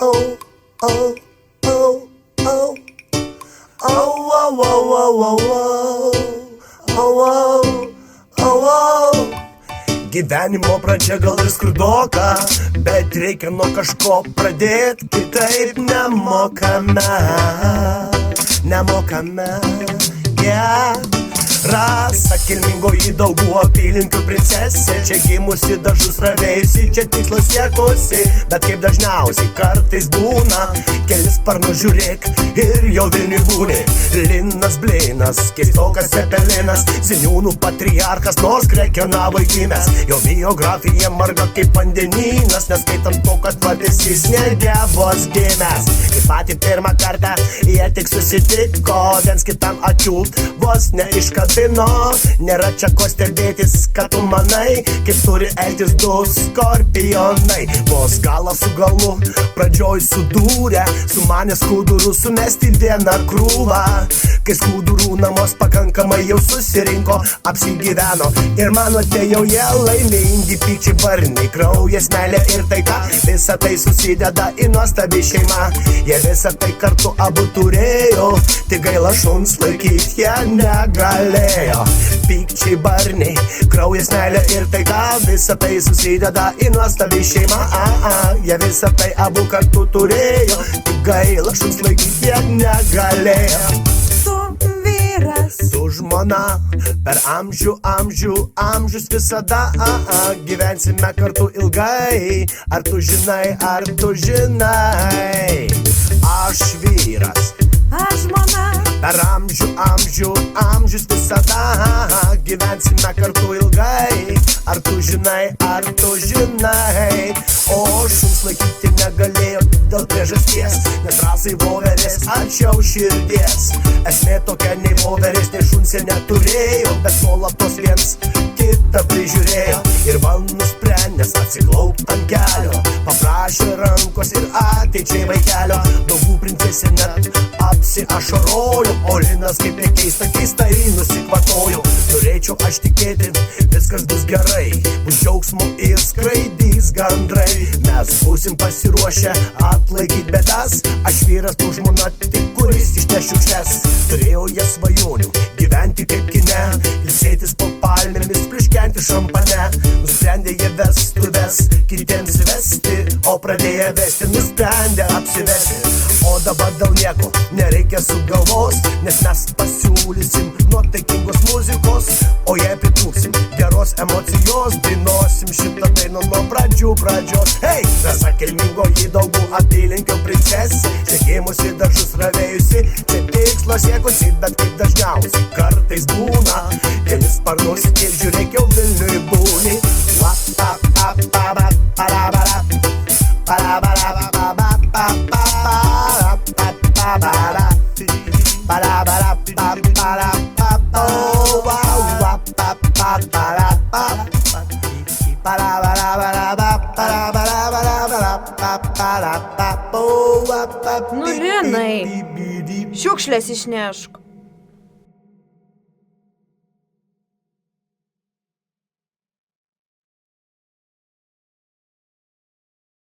oh, oh, oh, oh. Oh, oh, oh, oh, oh, oh, oh, oh. Gyvenimo pradžia gal ir skurdoka, bet reikia nuo kažko pradėt, kitaip nemokame, yeah. Rasa kilmingoji Daugų apylinkių princesė, čia gimusi dažus ravėjusi, čia tikslas siekusi, bet kaip dažniausiai kartais būna, kelis sparnus žiūrėk ir jau Vilniuj būni. Linas Blinas, keistokas Cepelinas, Seniūnų patriarchas, nors Krekenavoj gimęs, jo biografija marga kaip vandenynas, neskaitant to, kad vadesys ne Dievas gimęs. Kaip patį pirmą kartą jie tik susitiko, viens kitam akių vos neiškabino. Nėra čia ko stebėtis, kad tu manai, kaip turi elgtis du skorpionai. Vos galą su galu pradžioj sudūrė, sumanė skudurų sumesti vieną krūvą. Kai skudurų namos pakankamai jau susirinko, apsigyveno ir manote jau jie laimingi. Pykčiai, barniai, kraujas, meilė ir taika, visa tai susideda į nuostabi šeima. Jie visą tai kartu abu turėjo, tik gaila šuns laikyt jie negalėjo. Pykčiai, barniai, kraujas, meilė ir taika, visa tai susideda į nuostabi šeima. Jie visą tai abu kartu turėjo, tik gaila šuns laikyt jie negalėjo. Tu žmona, per amžius visada gyvensime kartu ilgai. Ar tu žinai, aš vyras, aš žmona, per amžius visada gyvensime kartu ilgai. Ar tu žinai, o šuns laikyti negalėjo dėl priežasties, nes rasai voverės arčiau širdies. Esmė tokia, nei voverės, nei šuns jie neturėjo, bet nuolatos viens kitą prižiūrėjo. Ir man nusprendęs atsiklaupt ant kelio, paprašė rankos ir ateičiai vaikelio. Daugų princesė net apsiašarojo, o Linas kaip nekeista, keistai nusikvatojo. Norėčiau aš tikėti, viskas bus gerai, bus džiaugsmo ir skraidys gandrai. Mes būsim pasiruošę atlaikyt bėdas, aš vyras, tu žmona, tik kuris išneš šiukšles. Turėjau jie svajonių, gyventi kaip kine, ilsėtis po palmėmis, pliuškenti šampane. Nusprendė jie vestuves kitiems vesti, o pradėję vesti nusprendė apsivesti. O dabar dėl nieko nereikia sugalvos, nes mes pasiūlysim nuotaikingos muzikos, o jei pritrūksim geros emocijos, dainuosim šitą dainą nuo pradžios. Hei, rasa kilmingoji Daugų apylinkių princesė, čia gimusi dažus ravėjusi, čia tikslo siekusi, bet kaip dažniausiai kartais būna, kelis sparnus ir žiūrėk jau Vilniuj būni. Nu, Linai, šiukšlės išnešk.